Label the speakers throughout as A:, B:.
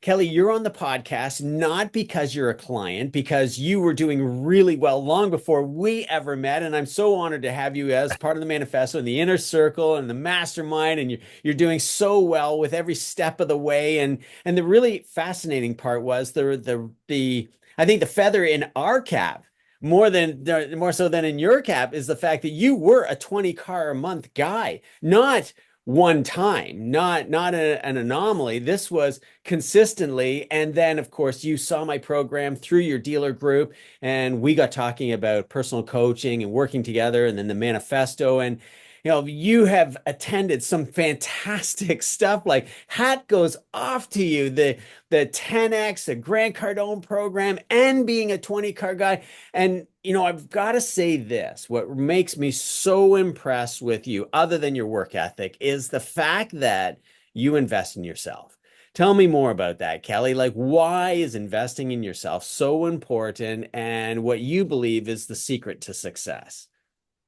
A: Kelly, you're on the podcast not because you're a client, because you were doing really well long before we ever met. And I'm so honored to have you as part of the manifesto and the inner circle and the mastermind. And you're doing so well with every step of the way. And the really fascinating part was the I think the feather in our cap more so than in your cap is the fact that you were a 20 car a month guy, not one time, not an anomaly. This was consistently. And then, of course, you saw my program through your dealer group, and we got talking about personal coaching and working together, and then the manifesto. And you have attended some fantastic stuff. Like hat goes off to you. The 10X, the Grant Cardone program, and being a 20 car guy. And I've got to say this, what makes me so impressed with you, other than your work ethic, is the fact that you invest in yourself. Tell me more about that, Kelly. Like, why is investing in yourself so important, and what you believe is the secret to success?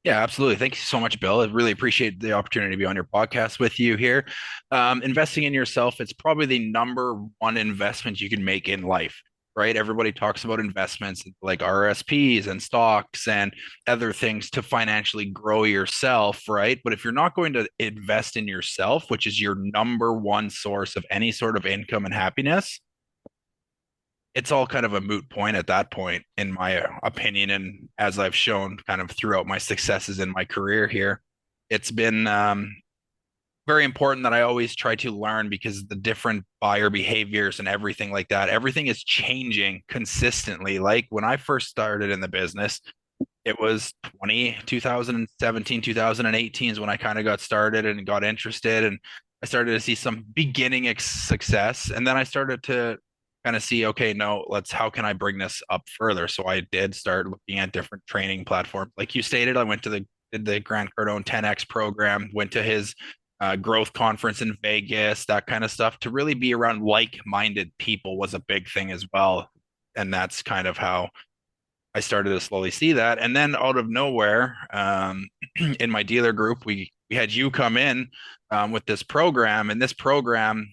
B: Yeah, absolutely. Thank you so much, Bill. I really appreciate the opportunity to be on your podcast with you here. Investing in yourself, it's probably the number one investment you can make in life, right? Everybody talks about investments like RSPs and stocks and other things to financially grow yourself, right? But if you're not going to invest in yourself, which is your number one source of any sort of income and happiness, it's all kind of a moot point at that point, in my opinion. And as I've shown kind of throughout my successes in my career here, it's been very important that I always try to learn because the different buyer behaviors and everything like that, everything is changing consistently. Like when I first started in the business, it was 2017, 2018 is when I kind of got started and got interested. And I started to see some beginning success. And then I started to kind of see, okay, no, how can I bring this up further? So I did start looking at different training platforms. Like you stated, I went to the Grant Cardone 10X program, went to his growth conference in Vegas, that kind of stuff. To really be around like-minded people was a big thing as well. And that's kind of how I started to slowly see that. And then out of nowhere, in my dealer group, we had you come in with this program, and this program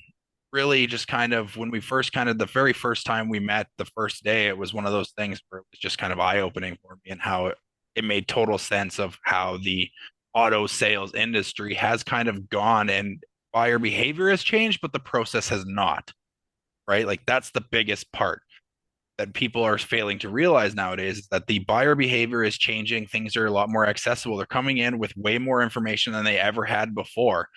B: really just kind of, when we first kind of, the very first time we met, the first day, it was one of those things where it was just kind of eye-opening for me, and how it made total sense of how the auto sales industry has kind of gone, and buyer behavior has changed, but the process has not, right? Like that's the biggest part that people are failing to realize nowadays, is that the buyer behavior is changing. Things are a lot more accessible. They're coming in with way more information than they ever had before,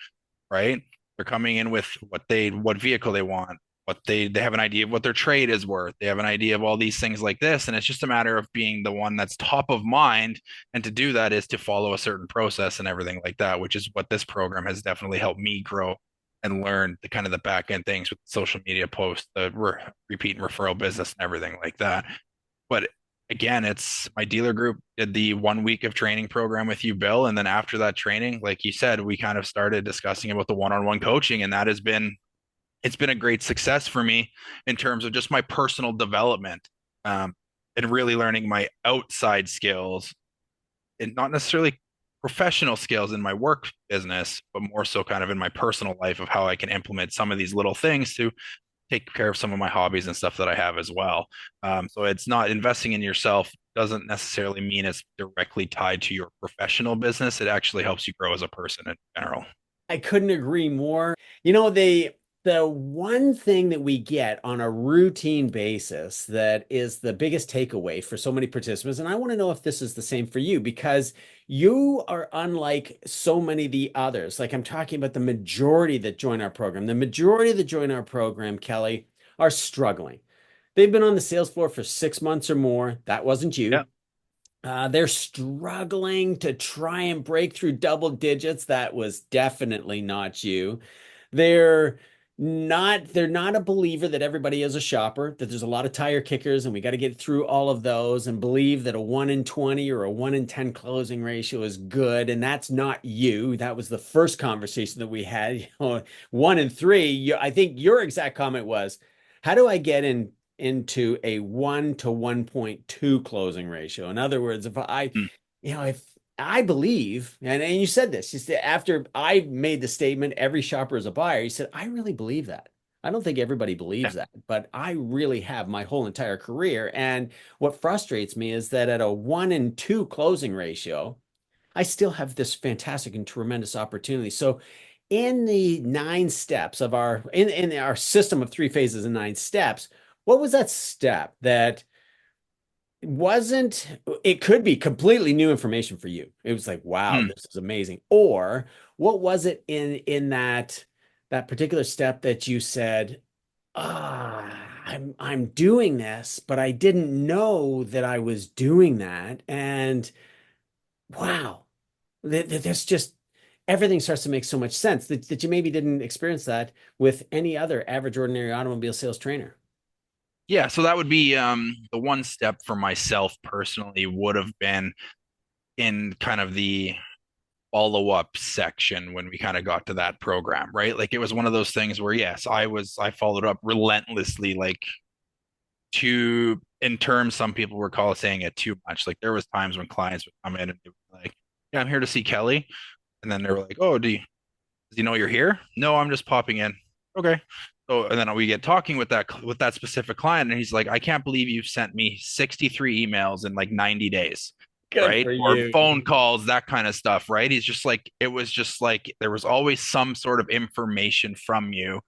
B: right? They're coming in with what vehicle they want, they have an idea of what their trade is worth. They have an idea of all these things like this. And it's just a matter of being the one that's top of mind. And to do that is to follow a certain process and everything like that, which is what this program has definitely helped me grow and learn the kind of the back end things with social media posts, the repeat and referral business and everything like that. But again, it's my dealer group did the 1 week of training program with you, Bill. And then after that training, like you said, we kind of started discussing about the one-on-one coaching. And that has been, it's been a great success for me in terms of just my personal development, um, and really learning my outside skills, and not necessarily professional skills in my work business, but more so kind of in my personal life of how I can implement some of these little things to take care of some of my hobbies and stuff that I have as well. So it's not, investing in yourself doesn't necessarily mean it's directly tied to your professional business. It actually helps you grow as a person in general.
A: I couldn't agree more. The one thing that we get on a routine basis that is the biggest takeaway for so many participants, and I want to know if this is the same for you, because you are unlike so many of the others. Like I'm talking about the majority that join our program. The majority that join our program, Kelly, are struggling. They've been on the sales floor for 6 months or more. That wasn't
B: Yeah.
A: you. They're struggling to try and break through double digits. That was definitely not you. They're they're not a believer that everybody is a shopper, that there's a lot of tire kickers and we got to get through all of those and believe that a 1 in 20 or a 1 in 10 closing ratio is good. And that's not you. That was the first conversation that we had. 1 in 3. I think your exact comment was, how do I get into a 1 to 1.2 closing ratio? In other words,
B: Mm.
A: if I believe, and you said this, you said after I made the statement, every shopper is a buyer, you said, I really believe that. I don't think everybody
B: Yeah.
A: believes that, but I really have my whole entire career. And what frustrates me is that at a 1 in 2 closing ratio, I still have this fantastic and tremendous opportunity. So in the 9 steps of in our system of 3 phases and 9 steps, what was that step that wasn't, it could be completely new information for you. It was like, wow,
B: Hmm.
A: this is amazing. Or what was it in that particular step that you said, I'm doing this, but I didn't know that I was doing that. And wow, there's just everything starts to make so much sense that you maybe didn't experience that with any other average ordinary automobile sales trainer.
B: Yeah, so that would be the one step for myself personally would have been in kind of the follow-up section when we kind of got to that program, right? Like it was one of those things where yes, I followed up relentlessly, like too in terms some people were call saying it too much. Like there was times when clients would come in and they were like, "Yeah, I'm here to see Kelly," and then they were like, "Oh, does he know you're here?" "No, I'm just popping in." "Okay." So and then we get talking with that specific client, and he's like, "I can't believe you've sent me 63 emails in like 90 days."
A: Good
B: Right?
A: for
B: Or
A: you.
B: phone calls, that kind of stuff, right? He's just like, it was just like there was always some sort of information from you,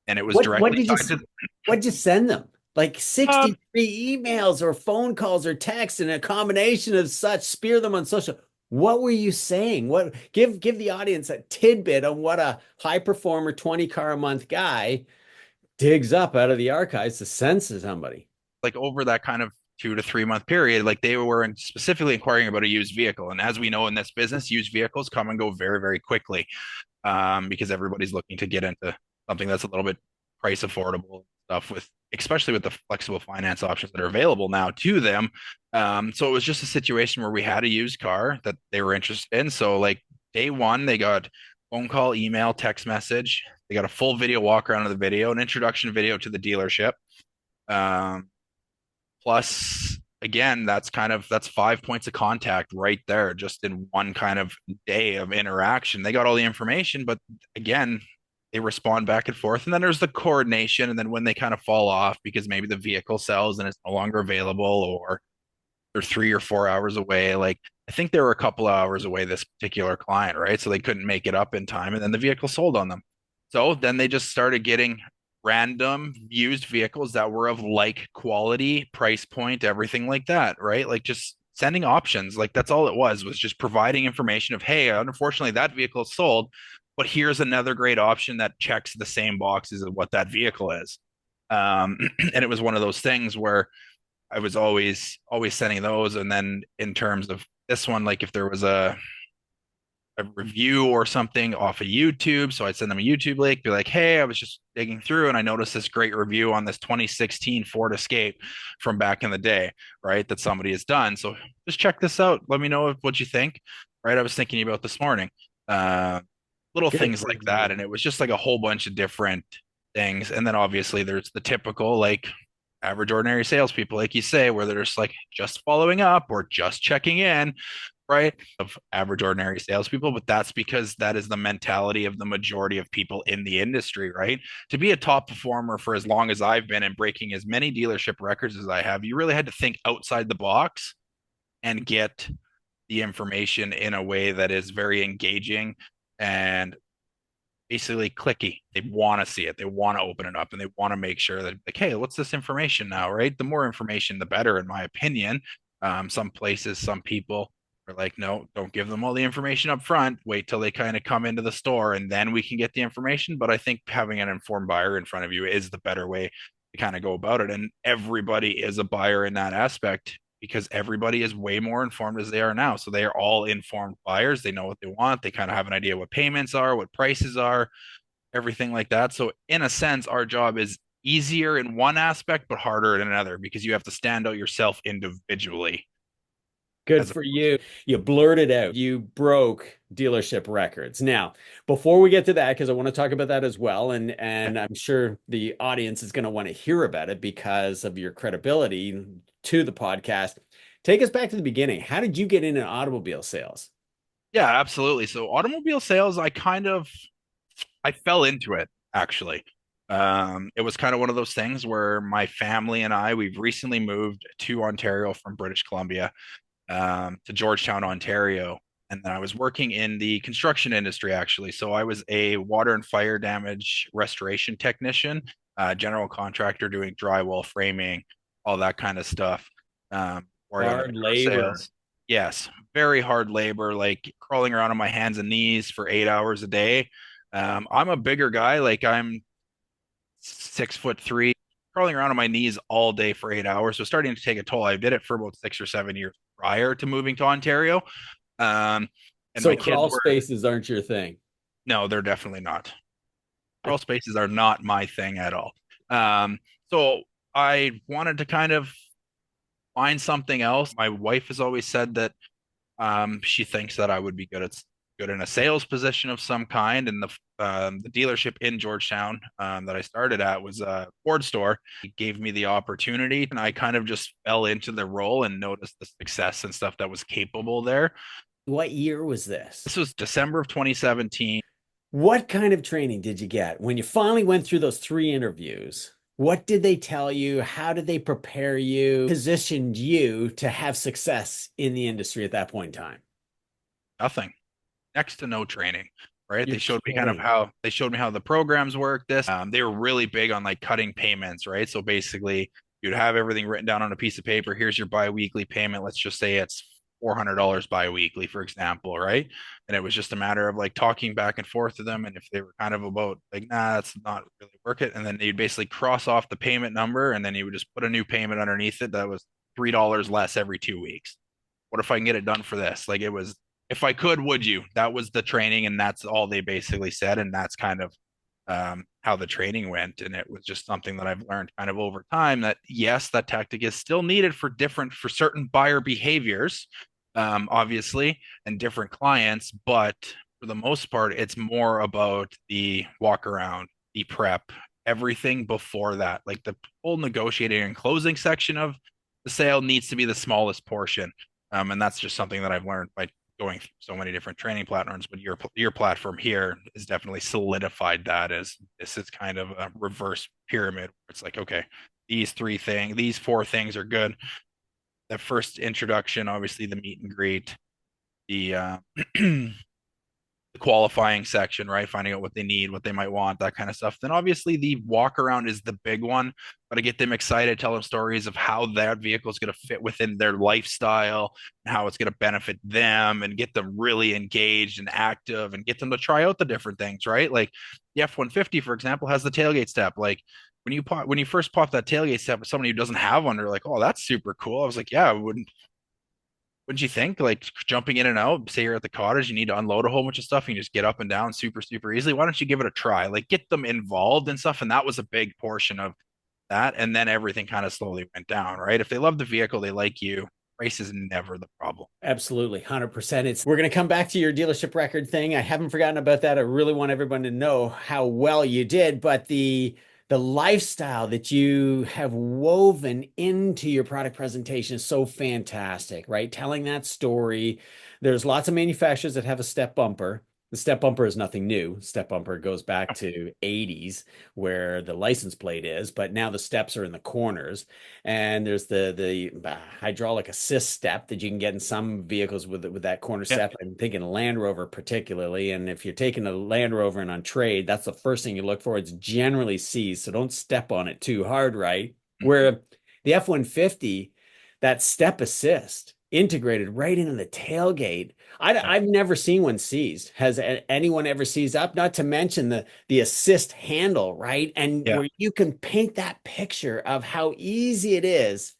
B: and it was
A: What
B: directly
A: did you
B: tied to
A: what did you send them? Like
B: um
A: 63 emails or phone calls or texts and a combination of such, spear them on social. What were you saying? What give the audience a tidbit on what a high performer 20 car a month guy digs up out of the archives to sense to somebody.
B: like over that kind of 2 to 3 month period, like they were specifically inquiring about a used vehicle. And as we know in this business, used vehicles come and go very, very quickly because everybody's looking to get into something that's a little bit price affordable stuff with, especially with the flexible finance options that are available now to them. So it was just a situation where we had a used car that they were interested in. So like day one, they got phone call, email, text message. They got a full video walk around of the video, an introduction video to the dealership. Um, Plus, again, that's 5 points of contact right there, just in one kind of day of interaction. They got all the information, but again, they respond back and forth. And then there's the coordination. And then when they kind of fall off because maybe the vehicle sells and it's no longer available, or they're 3 or 4 hours away. Like I think they were a couple of hours away, this particular client, right? So they couldn't make it up in time, and then the vehicle sold on them. So then they just started getting random used vehicles that were of like quality, price point, everything like that, right? Like just sending options. Like that's all it was just providing information of, hey, unfortunately that vehicle is sold, but here's another great option that checks the same boxes of what that vehicle is. And it was one of those things where I was always sending those. And then in terms of this one, like if there was a review or something off of YouTube, so I'd send them a YouTube link, be like, hey, I was just digging through and I noticed this great review on this 2016 Ford Escape from back in the day, right? That somebody has done. So just check this out. Let me know what you think. Right. I was thinking about this morning. Uh, Little
A: Good
B: things
A: for
B: like that.
A: you.
B: And it was just like a whole bunch of different things. And then obviously there's the typical like average ordinary salespeople, like you say, where they're just like just following up or just checking in, right? Of average ordinary salespeople, but that's because that is the mentality of the majority of people in the industry, right? To be a top performer for as long as I've been and breaking as many dealership records as I have, you really had to think outside the box and get the information in a way that is very engaging and basically clicky. They want to see it. They want to open it up and they want to make sure that like, hey, what's this information now, right? The more information, the better, in my opinion. Some places, some people are like, no, don't give them all the information up front. Wait till they kind of come into the store and then we can get the information. But I think having an informed buyer in front of you is the better way to kind of go about it. And everybody is a buyer in that aspect because everybody is way more informed as they are now. So they are all informed buyers. They know what they want. They kind of have an idea what payments are, what prices are, everything like that. So in a sense, our job is easier in one aspect, but harder in another because you have to stand out yourself individually.
A: Good
B: As a,
A: for you. You blurted out. You broke dealership records. Now, before we get to that, because I want to talk about that as well, and I'm sure the audience is going to want to hear about it because of your credibility to the podcast. Take us back to the beginning. How did you get into automobile sales?
B: yeah, absolutely. So automobile sales, I fell into it actually. It was kind of one of those things where my family and we've recently moved to Ontario from British Columbia, to Georgetown, Ontario. And then I was working in the construction industry, actually. So I was a water and fire damage restoration technician, general contractor doing drywall framing, all that kind of stuff. Working on the
A: Hard
B: bureau
A: labor.
B: sales. Yes, very hard labor, like crawling around on my hands and knees for 8 hours a day. I'm a bigger guy, like I'm 6'3", crawling around on my knees all day for 8 hours. So starting to take a toll. I did it for about 6 or 7 years prior to moving to Ontario. Um, and
A: So
B: my kids
A: crawl
B: were,
A: spaces aren't your thing.
B: no, they're definitely not. Crawl spaces are not my thing at all. So I wanted to kind of find something else. My wife has always said that she thinks that I would be good in a sales position of some kind. And the dealership in Georgetown that I started at was a Ford store. It gave me the opportunity, and I kind of just fell into the role and noticed the success and stuff that was capable there.
A: What year was
B: This
A: this?
B: was December of 2017.
A: What kind of training did you get when you finally went through those three interviews? What did they tell you? How did they prepare you, positioned you to have success in the industry at that point in time?
B: Nothing, next to no training. Right?
A: You're kidding.
B: They showed me how the programs work. They were really big on like cutting payments, right? So basically, you'd have everything written down on a piece of paper. Here's your biweekly payment. Let's just say it's $400 biweekly, for example, right? And it was just a matter of like talking back and forth to them. And if they were kind of about like, nah, that's not really work it. And then you'd basically cross off the payment number, and then you would just put a new payment underneath it that was $3 less every 2 weeks. What if I can get it done for this? Like it was, if I could, would you? That was the training, and that's all they basically said, and that's kind of how the training went. And it was just something that I've learned kind of over time that yes, that tactic is still needed for certain buyer behaviors, obviously, and different clients, but for the most part, it's more about the walk around, the prep, everything before that. Like the whole negotiating and closing section of the sale needs to be the smallest portion. And that's just something that I've learned by going through so many different training platforms. But your platform here is definitely solidified that as this is kind of a reverse pyramid. It's like, okay, these four things are good. The first introduction, obviously the meet and greet, the the qualifying section, right? Finding out what they need, what they might want, that kind of stuff. Then obviously the walk around is the big one. But to get them excited, tell them stories of how that vehicle is going to fit within their lifestyle and how it's going to benefit them, and get them really engaged and active, and get them to try out the different things, right? Like the F-150, for example, has the tailgate step. Like when you first pop that tailgate step, somebody who doesn't have one, they're like, oh, that's super cool. I was like, yeah, wouldn't you think, like jumping in and out, say you're at the cottage, you need to unload a whole bunch of stuff, and you just get up and down super, super easily. Why don't you give it a try? Like get them involved and stuff. And that was a big portion of that. And then everything kind of slowly went down, right? If they love the vehicle, they like you. Price is never the problem.
A: Absolutely, 100%. It's we're going to come back to your dealership record thing. I haven't forgotten about that. I really want everyone to know how well you did, but the lifestyle that you have woven into your product presentation is so fantastic, right? Telling that story. There's lots of manufacturers that have a step bumper. The step bumper is nothing new. Step bumper goes back to 80s where the license plate is, but now the steps are in the corners. And there's the hydraulic assist step that you can get in some vehicles with that corner
B: Yeah.
A: step. I'm thinking Land Rover particularly. And if you're taking a Land Rover and on trade, that's the first thing you look for. It's generally seized, so don't step on it too hard, right?
B: Mm-hmm.
A: Where the F-150, that step assist integrated right into the tailgate.
B: Yeah.
A: I've never seen one seized. Has anyone ever seized up? Not to mention the assist handle, right? And
B: Yeah.
A: where you can paint that picture of how easy it is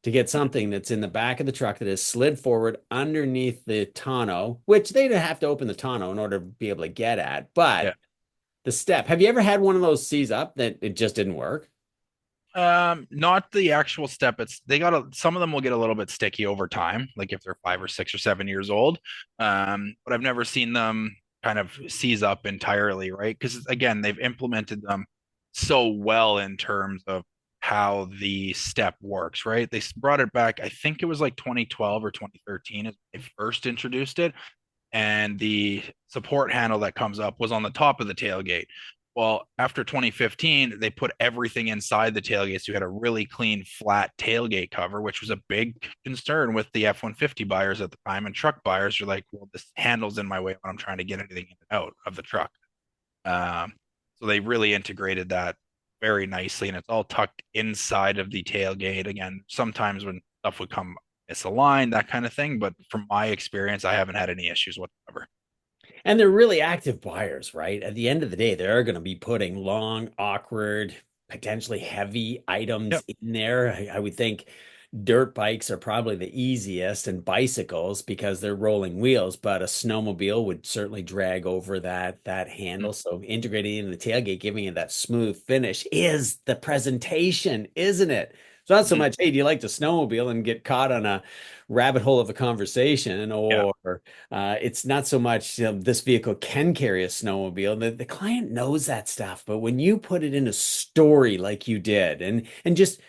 A: to get something that's in the back of the truck that is slid forward underneath the tonneau, which they'd have to open the tonneau in order to be able to get at.
B: Yeah.
A: But the step, have you ever had one of those seize up that it just didn't work?
B: Not the actual step. Some of them will get a little bit sticky over time, like if they're 5 or 6 or 7 years old. But I've never seen them kind of seize up entirely, right? Because again, they've implemented them so well in terms of how the step works, right? They brought it back, I think it was like 2012 or 2013 as they first introduced it, and the support handle that comes up was on the top of the tailgate. Well, after 2015, they put everything inside the tailgate. So you had a really clean, flat tailgate cover, which was a big concern with the F-150 buyers at the time. And truck buyers are like, well, this handle's in my way when I'm trying to get anything in and out of the truck. Um, so they really integrated that very nicely, and it's all tucked inside of the tailgate. Again, sometimes when stuff would come misaligned, that kind of thing. But from my experience, I haven't had any issues whatsoever.
A: And they're really active buyers, right? At the end of the day, they're going to be putting long, awkward, potentially heavy items
B: Yep.
A: in there. I would think dirt bikes are probably the easiest and bicycles because they're rolling wheels, but a snowmobile would certainly drag over that handle. So integrating in the tailgate, giving it that smooth finish is the presentation, isn't it? It's not so
B: Mhm.
A: much, hey, do you like to snowmobile and get caught on a rabbit hole of a conversation,
B: Yeah.
A: or it's not so much, this vehicle can carry a snowmobile. The client knows that stuff, but when you put it in a story like you did, and just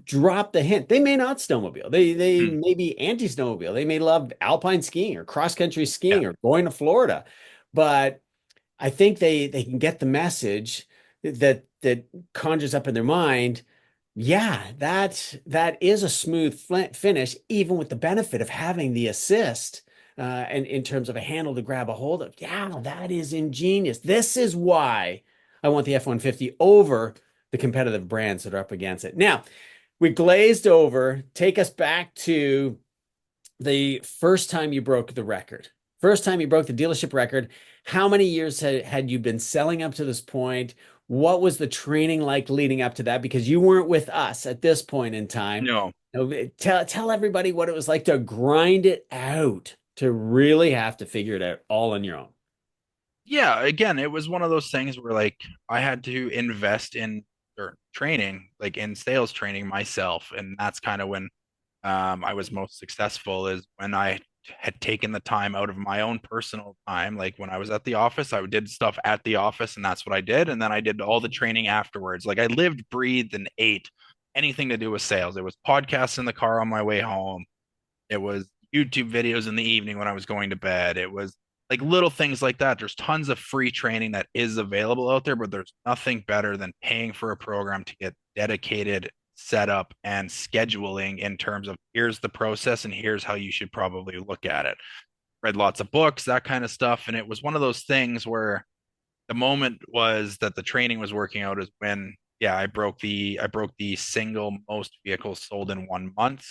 A: drop the hint, they may not snowmobile. They
B: Mm.
A: may be anti-snowmobile. They may love alpine skiing or cross-country
B: Yeah.
A: skiing or going to Florida, but I think they can get the message that conjures up in their mind. Yeah, that is a smooth finish, even with the benefit of having the assist, and in terms of a handle to grab a hold of. Yeah, that is ingenious. This is why I want the F-150 over the competitive brands that are up against it. Now, we glazed over. Take us back to the first time you broke the record. First time you broke the dealership record. How many years had you been selling up to this point? What was the training like leading up to that? Because you weren't with us at this point in time.
B: No.
A: Tell everybody what it was like to grind it out, to really have to figure it out all on your own.
B: Yeah, again, it was one of those things where like I had to invest in or training, like in sales training myself, and that's kind of when I was most successful is when I had taken the time out of my own personal time. Like when I was at the office, I did stuff at the office, and that's what I did. And then I did all the training afterwards. Like I lived, breathed, and ate anything to do with sales. It was podcasts in the car on my way home. It was YouTube videos in the evening when I was going to bed. It was like little things like that. There's tons of free training that is available out there, but there's nothing better than paying for a program to get dedicated setup and scheduling in terms of here's the process and here's how you should probably look at it. Read lots of books, that kind of stuff. And it was one of those things where the moment was that the training was working out is when, yeah, I broke the single most vehicles sold in 1 month.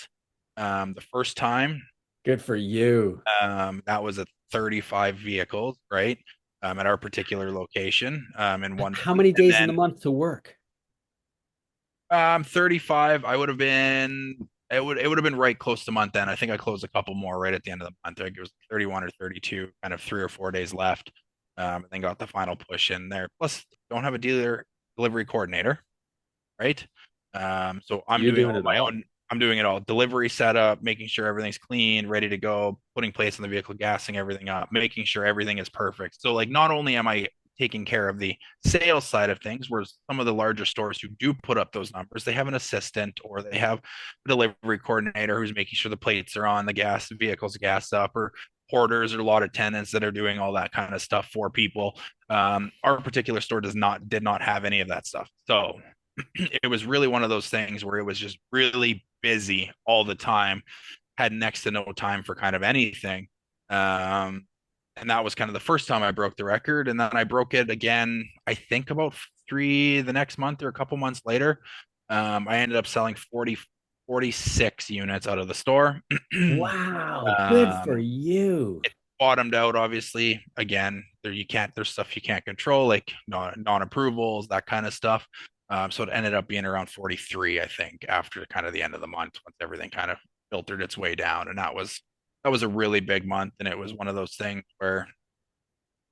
B: The first time,
A: Good for you.
B: that was at 35 vehicles, right? At our particular location, in one
A: How
B: month.
A: many
B: And
A: days in the
B: then,
A: month to work?
B: 35, I would have been, it would have been right close to month end. I think I closed a couple more right at the end of the month. I think it was 31 or 32, kind of 3 or 4 days left. And then got the final push in there. Plus, don't have a dealer delivery coordinator, right? So I'm
A: You're
B: doing
A: doing
B: all
A: it
B: my
A: all.
B: own. I'm doing it all. Delivery setup, making sure everything's clean, ready to go, putting plates on the vehicle, gassing everything up, making sure everything is perfect. So like not only am I taking care of the sales side of things, where some of the larger stores who do put up those numbers, they have an assistant or they have a delivery coordinator who's making sure the plates are on, the vehicle's gassed up, or porters or lot attendants that are doing all that kind of stuff for people. Our particular store did not have any of that stuff. So it was really one of those things where it was just really busy all the time, had next to no time for kind of anything. Um, and that was kind of the first time I broke the record. And then I broke it again, I think about the next month or a couple months later. I ended up selling 46 units out of the store.
A: Wow, good for
B: um,
A: you.
B: it bottomed out, obviously. Again, there's stuff you can't control, like non-approvals, that kind of stuff. So it ended up being around 43, I think, after kind of the end of the month, once everything kind of filtered its way down. And that was a really big month. And it was one of those things where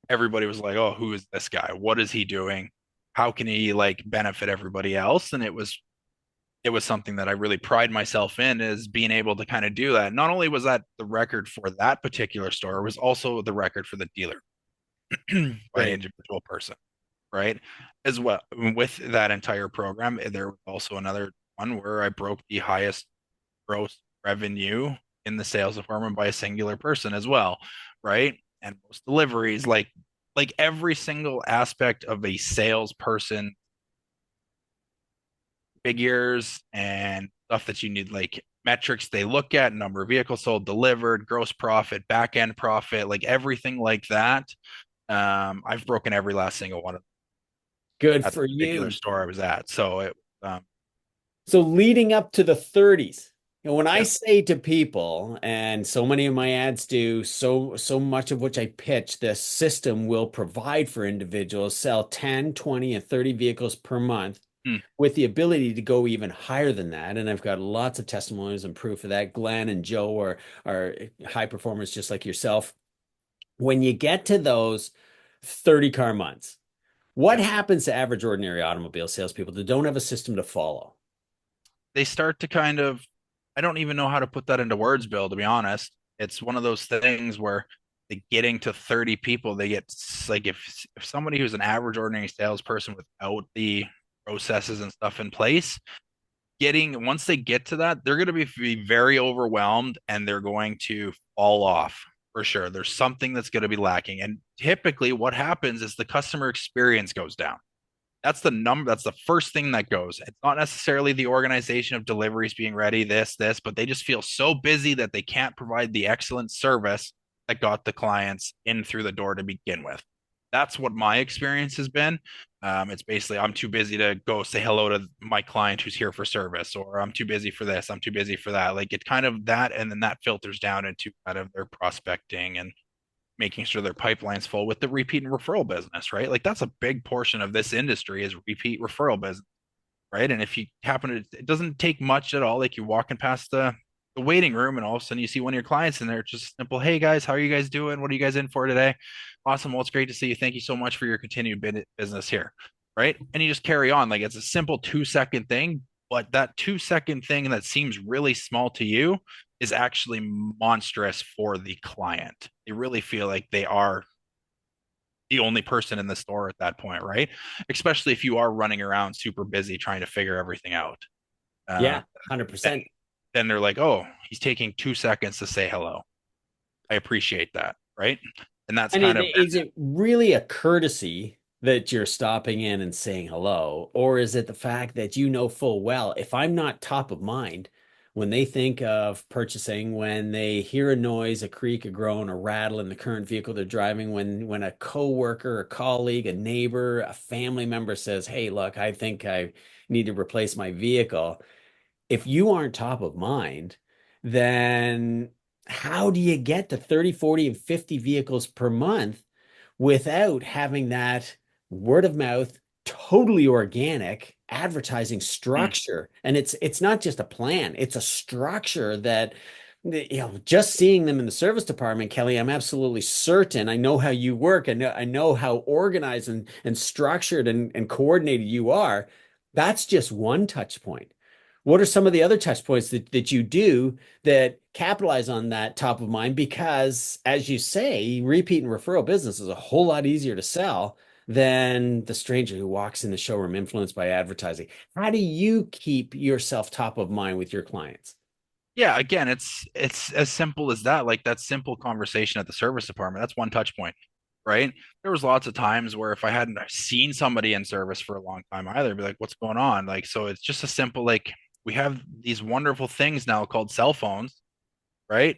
B: everybody was like, oh, who is this guy? What is he doing? How can he like benefit everybody else? And it was something that I really pride myself in, is being able to kind of do that. Not only was that the record for that particular store, it was also the record for the dealer by an
A: Great.
B: individual person, right? As well, with that entire program, there was also another one where I broke the highest gross revenue in the sales department by a singular person as well, right? And most deliveries, like like every single aspect of a salesperson, figures and stuff that you need, like metrics they look at, number of vehicles sold, delivered, gross profit, back end profit, like everything like that. I've broken every last single one
A: Good
B: at the
A: for
B: particular
A: you.
B: store I was at. So it,
A: So leading up to the 30s, when I
B: yeah.
A: say to people, and so many of my ads do, so much of which I pitch, the system will provide for individuals sell 10, 20, and 30 vehicles per month
B: Mm,
A: with the ability to go even higher than that. And I've got lots of testimonies and proof of that. Glenn and Joe are high performers just like yourself. When you get to those 30 car months, what
B: yeah.
A: happens to average ordinary automobile salespeople that don't have a system to follow?
B: They start to kind of, I don't even know how to put that into words, Bill, to be honest. It's one of those things where they getting to 30 people, they get like if somebody who's an average ordinary salesperson without the processes and stuff in place, getting once they get to that, they're going to be very overwhelmed and they're going to fall off for sure. There's something that's going to be lacking. And typically what happens is the customer experience goes down. That's the number, that's the first thing that goes. It's not necessarily the organization of deliveries being ready, this, but they just feel so busy that they can't provide the excellent service that got the clients in through the door to begin with. That's what my experience has been. It's basically I'm too busy to go say hello to my client who's here for service, or I'm too busy for this, I'm too busy for that. Like it kind of that, and then that filters down into kind of their prospecting and making sure their pipeline's full with the repeat and referral business, right? Like that's a big portion of this industry is repeat referral business, right? And if you happen to, it doesn't take much at all. Like you're walking past the waiting room and all of a sudden you see one of your clients in there. It's just simple, hey guys, how are you guys doing? What are you guys in for today? Awesome. Well, it's great to see you. Thank you so much for your continued business here, right? And you just carry on. Like it's a simple 2 second thing, but that 2 second thing that seems really small to you is actually monstrous for the client. They really feel like they are the only person in the store at that point, right? Especially if you are running around super busy trying to figure everything out. Uh,
A: Yeah,
B: then,
A: 100%.
B: then they're like, oh, he's taking 2 seconds to say hello. I appreciate that, right? And that's
A: And
B: kind of
A: is it really a courtesy that you're stopping in and saying hello? Or is it the fact that you know full well, if I'm not top of mind when they think of purchasing, when they hear a noise, a creak, a groan, a rattle in the current vehicle they're driving, when a coworker, a colleague, a neighbor, a family member says, hey, look, I think I need to replace my vehicle, if you aren't top of mind, then how do you get to 30, 40, and 50 vehicles per month without having that word of mouth, totally organic advertising
B: mm,
A: structure? And it's not just a plan, it's a structure that just seeing them in the service department, Kelly, I'm absolutely certain. I know how you work. I know how organized and structured and coordinated you are. That's just one touch point. What are some of the other touch points that you do that capitalize on that top of mind? Because, as you say, repeat and referral business is a whole lot easier to sell than the stranger who walks in the showroom influenced by advertising. How do you keep yourself top of mind with your clients?
B: yeah, again, it's as simple as that. Like that simple conversation at the service department. That's one touch point, right? There was lots of times where if I hadn't seen somebody in service for a long time either, I'd be like, what's going on? Like, so it's just a simple like we have these wonderful things now called cell phones, right?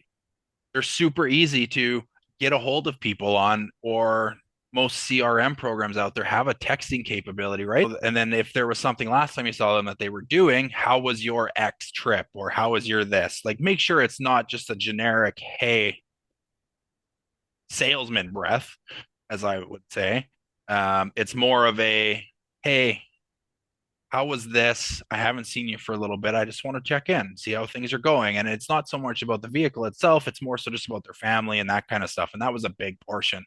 B: They're super easy to get a hold of people on, or most CRM programs out there have a texting capability, right? And then if there was something last time you saw them that they were doing, how was your X trip or how was your this? Like make sure it's not just a generic, hey, salesman breath, as I would say. It's more of a, hey, how was this? I haven't seen you for a little bit. I just want to check in, see how things are going. And it's not so much about the vehicle itself, it's more so just about their family and that kind of stuff. And that was a big portion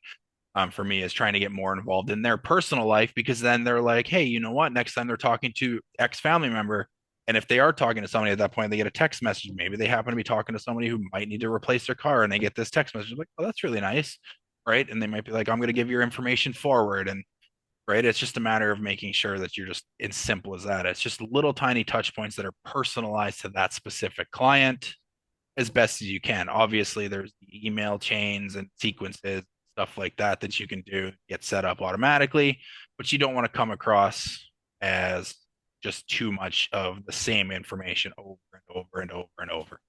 B: for me is trying to get more involved in their personal life because then they're like, hey, you know what? Next time they're talking to X family member, and if they are talking to somebody at that point, they get a text message. Maybe they happen to be talking to somebody who might need to replace their car and they get this text message like, oh, that's really nice. Right. And they might be like, I'm going to give your information forward. And right. It's just a matter of making sure that you're just as simple as that. It's just little tiny touch points that are personalized to that specific client as best as you can. Obviously, there's email chains and sequences, stuff like that that you can do, get set up automatically, but you don't want to come across as just too much of the same information over and over and over and over.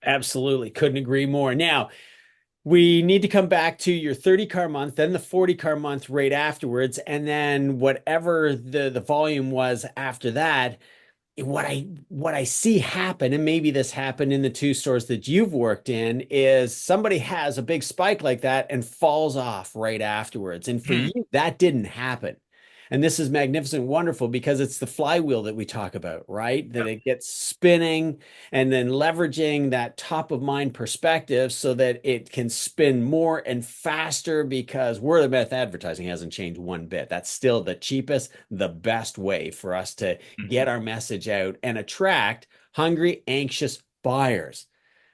A: Absolutely. Couldn't agree more. Now, we need to come back to your 30 car month, then the 40 car month right afterwards, and then whatever the volume was after that. What I see happen, and maybe this happened in the two stores that you've worked in, is somebody has a big spike like that and falls off right afterwards. And for
B: Hmm.
A: you, that didn't happen. And this is magnificent, wonderful, because it's the flywheel that we talk about, right? That
B: Yep.
A: it gets spinning and then leveraging that top of mind perspective so that it can spin more and faster because word of mouth advertising hasn't changed one bit. That's still the cheapest, the best way for us to
B: Mhm.
A: get our message out and attract hungry, anxious buyers.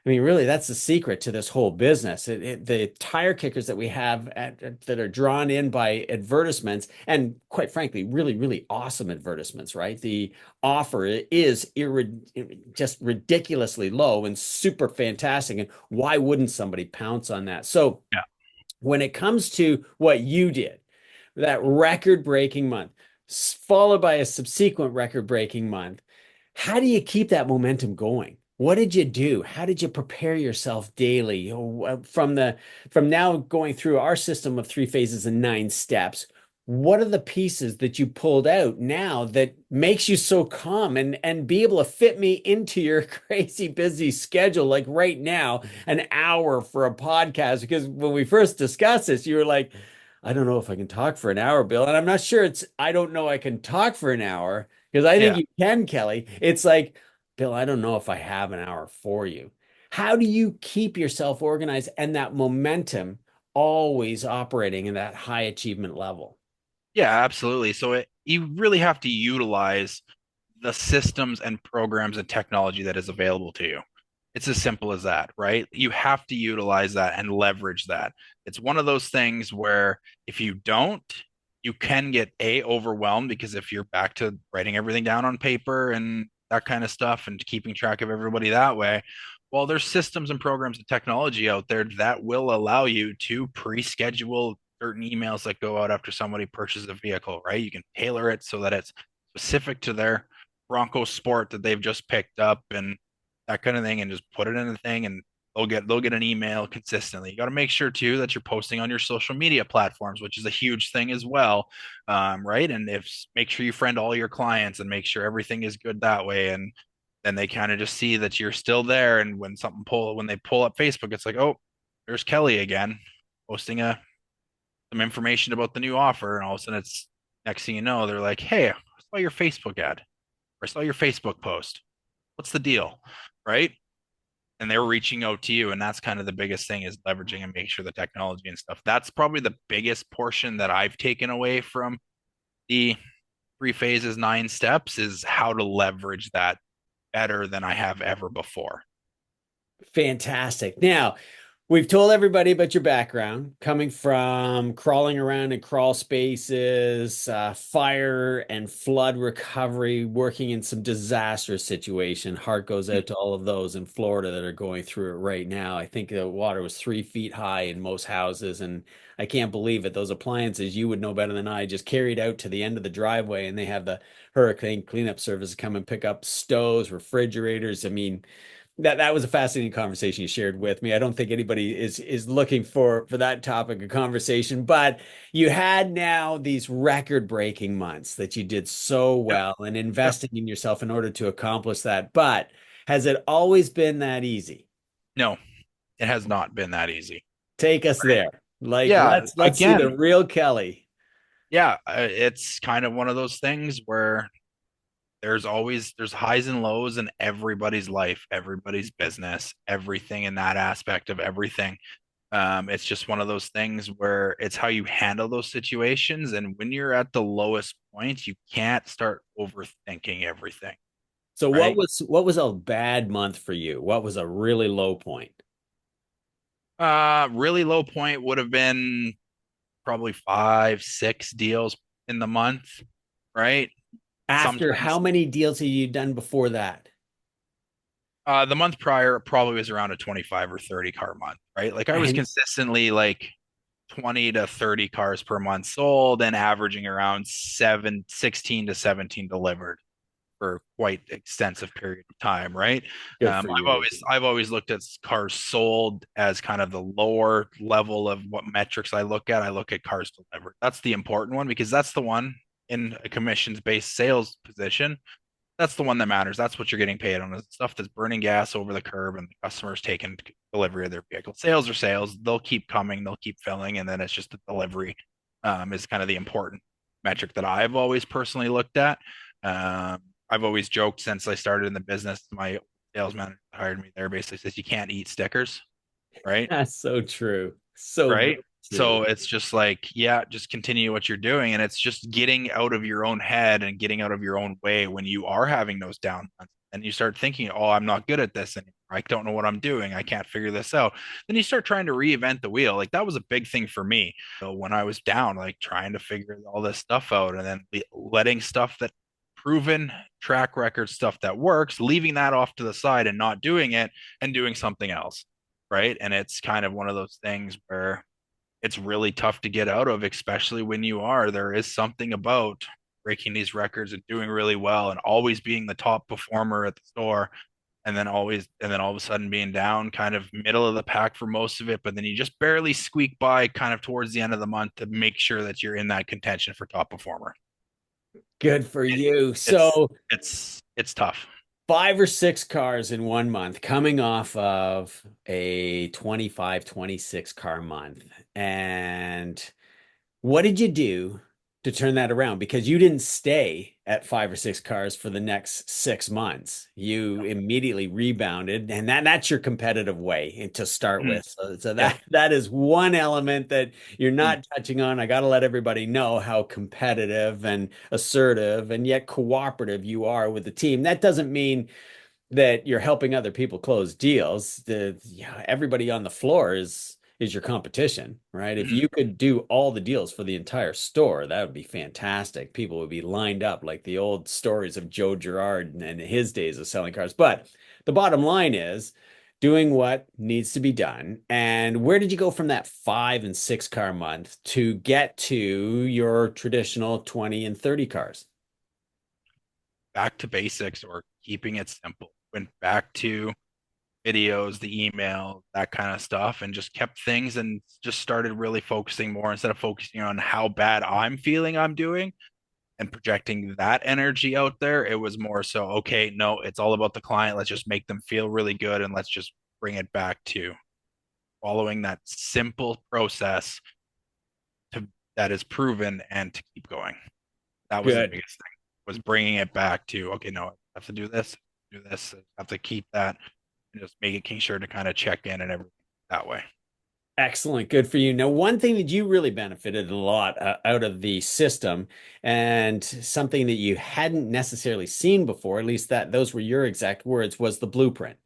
A: I mean, really, that's the secret to this whole business. The tire kickers that we have that are drawn in by advertisements, and quite frankly, really, really awesome advertisements, right? The offer is just ridiculously low and super fantastic. And why wouldn't somebody pounce on that? So,
B: Yeah.
A: when it comes to what you did, that record breaking month, followed by a subsequent record breaking month, how do you keep that momentum going? What did you do? How did you prepare yourself daily? From now going through our system of three phases and nine steps, what are the pieces that you pulled out now that makes you so calm and be able to fit me into your crazy busy schedule like right now, an hour for a podcast? Because when we first discussed this, you were like, I don't know if I can talk for an hour, Bill. And I'm not sure I don't know I can talk for an hour because I think
B: Yeah.
A: you can, Kelly. It's like, Bill, I don't know if I have an hour for you. How do you keep yourself organized and that momentum always operating in that high achievement level?
B: Yeah, absolutely. So you really have to utilize the systems and programs and technology that is available to you. It's as simple as that, right? You have to utilize that and leverage that. It's one of those things where if you don't, you can get overwhelmed because if you're back to writing everything down on paper and that kind of stuff and keeping track of everybody that way, well, there's systems and programs and technology out there that will allow you to pre-schedule certain emails that go out after somebody purchases a vehicle, right? You can tailor it so that it's specific to their Bronco Sport that they've just picked up and that kind of thing, and just put it in the thing, and they'll get an email consistently. You got to make sure too that you're posting on your social media platforms, which is a huge thing as well, right? And if make sure you friend all your clients and make sure everything is good that way, and then they kind of just see that you're still there. And when they pull up Facebook, it's like, oh, there's Kelly again posting some information about the new offer, and all of a sudden it's next thing you know, they're like, hey, I saw your Facebook ad or I saw your Facebook post. What's the deal? Right. And they're reaching out to you. And that's kind of the biggest thing is leveraging and make sure the technology and stuff. That's probably the biggest portion that I've taken away from the three phases, nine steps is how to leverage that better than I have ever before.
A: Fantastic. Now, we've told everybody about your background, coming from crawling around in crawl spaces, fire and flood recovery, working in some disastrous situation. Heart goes out to all of those in Florida that are going through it right now. I think the water was 3 feet high in most houses, and I can't believe it. Those appliances, you would know better than I, just carried out to the end of the driveway, and they have the hurricane cleanup service come and pick up stoves, refrigerators. I mean, that was a fascinating conversation you shared with me. I don't think anybody is looking for that topic of conversation, but you had now these record-breaking months that you did so
B: Yep.
A: well and
B: Yep.
A: investing in yourself in order to accomplish that. But has it always been that easy?
B: No, it has not been that easy.
A: Take us there. Like
B: Yeah.
A: let's see the
B: Again,
A: real Kelly.
B: yeah, it's kind of one of those things where there's highs and lows in everybody's life, everybody's business, everything in that aspect of everything. It's just one of those things where it's how you handle those situations. And when you're at the lowest point, you can't start overthinking everything,
A: So
B: right?
A: what was a bad month for you? What was a really low point?
B: Really low point would have been probably five, six deals in the month, right?
A: After how
B: Sometimes
A: many deals have you done before that?
B: the month prior probably was around a 25 or 30 car month, right? Like I was
A: And
B: consistently like 20 to 30 cars per month sold and averaging around 16 to 17 delivered for quite extensive period of time, right?
A: Good for you.
B: I've always looked at cars sold as kind of the lower level of what metrics I look at. I look at cars delivered. That's the important one because that's the one in a commissions based sales position. That's the one that matters. That's what you're getting paid on. The stuff that's burning gas over the curb and the customer's taking delivery of their vehicle. Sales are sales. They'll keep coming, they'll keep filling, and then it's just the delivery is kind of the important metric that I've always personally looked at. I've always joked since I started in the business, my sales manager hired me there basically says you can't eat stickers, right?
A: That's so true. So very
B: Right.
A: true.
B: So it's just like, yeah, just continue what you're doing. And it's just getting out of your own head and getting out of your own way when you are having those down months. And you start thinking, oh, I'm not good at this anymore. I don't know what I'm doing. I can't figure this out. Then you start trying to reinvent the wheel. Like that was a big thing for me. So when I was down, like trying to figure all this stuff out and then letting stuff that proven track record stuff that works, leaving that off to the side and not doing it and doing something else. Right. And it's kind of one of those things where it's really tough to get out of, especially when you are. There is something about breaking these records and doing really well and always being the top performer at the store and then all of a sudden being down kind of middle of the pack for most of it, but then you just barely squeak by kind of towards the end of the month to make sure that you're in that contention for top performer.
A: Good for
B: It,
A: you.
B: it's
A: So
B: it's tough.
A: 5 or 6 cars in one month, coming off of a 25, 26 car month. And what did you do to turn that around? Because you didn't stay at 5 or 6 cars for the next 6 months. You immediately rebounded, and that's your competitive way to start
B: Mhm.
A: with. So
B: Yeah.
A: that is one element that you're
B: Mhm.
A: not touching on. I got to let everybody know how competitive and assertive and yet cooperative you are with the team. That doesn't mean that you're helping other people close deals. Everybody on the floor is your competition, right? If
B: Mhm.
A: you could do all the deals for the entire store, that would be fantastic. People would be lined up like the old stories of Joe Girard and his days of selling cars. But the bottom line is doing what needs to be done. And where did you go from that 5 and 6 car month to get to your traditional 20 and 30 cars?
B: Back to basics or keeping it simple. Went back to videos, the email, that kind of stuff, and just kept things and just started really focusing more instead of focusing on how bad I'm feeling I'm doing and projecting that energy out there. It was more so, okay, no, it's all about the client. Let's just make them feel really good and let's just bring it back to following that simple process to that is proven and to keep going. That was the
A: Good.
B: biggest thing was bringing it back to, okay, no, I have to do this, I have to keep that and just making sure to kind of check in and everything that way.
A: Excellent. Good for you. Now, one thing that you really benefited a lot out of the system and something that you hadn't necessarily seen before, at least that those were your exact words, was the blueprint.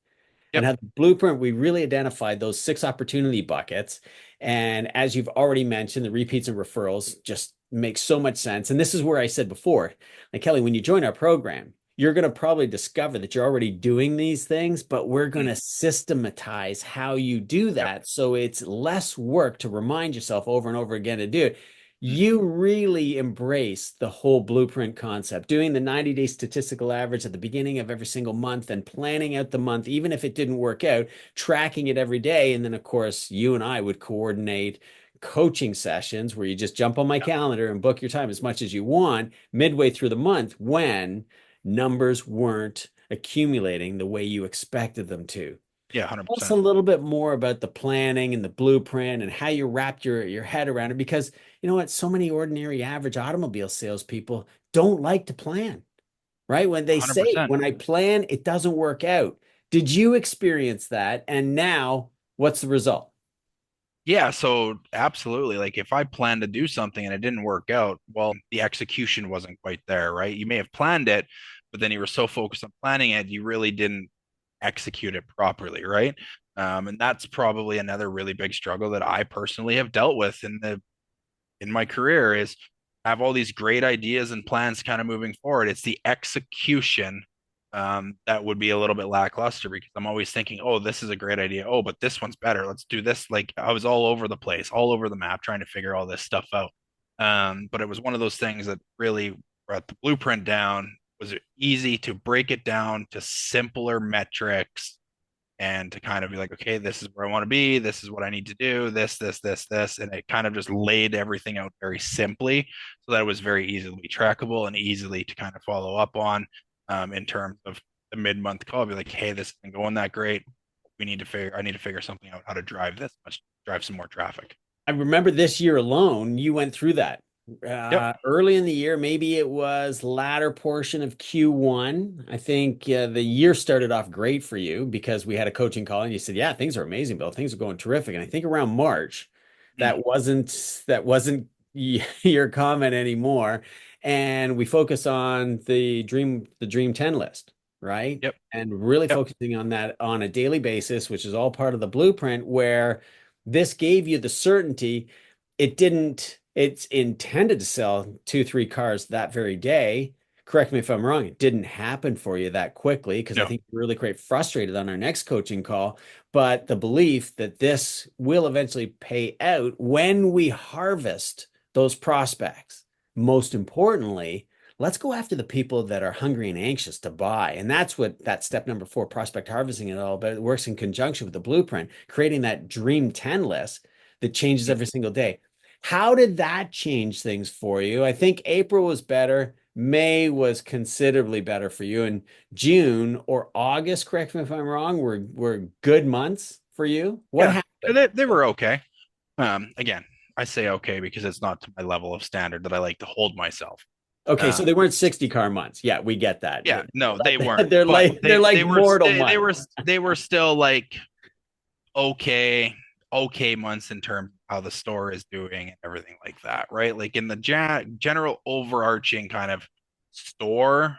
A: And
B: Yep.
A: how the blueprint, we really identified those 6 opportunity buckets. And as you've already mentioned, the repeats and referrals just make so much sense. And this is where I said before, like Kelly, when you join our program, you're going to probably discover that you're already doing these things, but we're going
B: Mm.
A: to systematize how you do
B: Yep.
A: that. So it's less work to remind yourself over and over again to do it.
B: Mm.
A: You really embrace the whole blueprint concept, doing the 90-day statistical average at the beginning of every single month and planning out the month, even if it didn't work out, tracking it every day. And then, of course, you and I would coordinate coaching sessions where you just jump on my
B: Yep.
A: calendar and book your time as much as you want midway through the month when numbers weren't accumulating the way you expected them to.
B: Yeah,
A: Tell us a
B: 100%.
A: little bit more about the planning and the blueprint and how you wrapped your head around it. Because you know what? So many ordinary average automobile salespeople don't like to plan, right? When they say,
B: 100%.
A: when I plan, it doesn't work out. Did you experience that? And now what's the result?
B: Yeah, so absolutely. Like if I planned to do something and it didn't work out, well, the execution wasn't quite there, right? You may have planned it, but then you were so focused on planning it, you really didn't execute it properly, right? And that's probably another really big struggle that I personally have dealt with in my career is I have all these great ideas and plans kind of moving forward. It's the execution that would be a little bit lackluster because I'm always thinking, oh, this is a great idea. Oh, but this one's better. Let's do this. Like I was all over the place, all over the map, trying to figure all this stuff out. But it was one of those things that really brought the blueprint down. Was it easy to break it down to simpler metrics and to kind of be like, okay, this is where I want to be. This is what I need to do. This. And it kind of just laid everything out very simply so that it was very easily trackable and easily to kind of follow up on in terms of the mid-month call. Be like, hey, this isn't going that great. I need to figure something out how to drive this much, drive some more traffic.
A: I remember this year alone, you went through that.
B: Yep.
A: Early in the year, maybe it was latter portion of Q1. I think the year started off great for you because we had a coaching call and you said, "Yeah, things are amazing, Bill. Things are going terrific." And I think around March,
B: Mm.
A: that wasn't your comment anymore. And we focus on the Dream 10 list, right?
B: Yep.
A: And really
B: Yep.
A: focusing on that on a daily basis, which is all part of the blueprint where this gave you the certainty. It's intended to sell two, three cars that very day. Correct me if I'm wrong. It didn't happen for you that quickly because I
B: No.
A: think you're really quite frustrated on our next coaching call. But the belief that this will eventually pay out when we harvest those prospects. Most importantly, let's go after the people that are hungry and anxious to buy. And that's what that step number 4, prospect harvesting and all, but it works in conjunction with the blueprint, creating that dream 10 list that changes
B: Mm.
A: every single day. How did that change things for you? I think April was better. May was considerably better for you. And June or August, correct me if I'm wrong, were good months for you. What
B: Yeah.
A: happened?
B: They were okay. Again, I say okay because it's not to my level of standard that I like to hold myself.
A: Okay, so
B: Um,
A: they weren't 60 car months. Yeah, we get that.
B: yeah, no, they weren't,
A: They're
B: but
A: like they're like mortal
B: they were still like okay, okay months in terms of how the store is doing and everything like that, right? Like in the general overarching kind of store,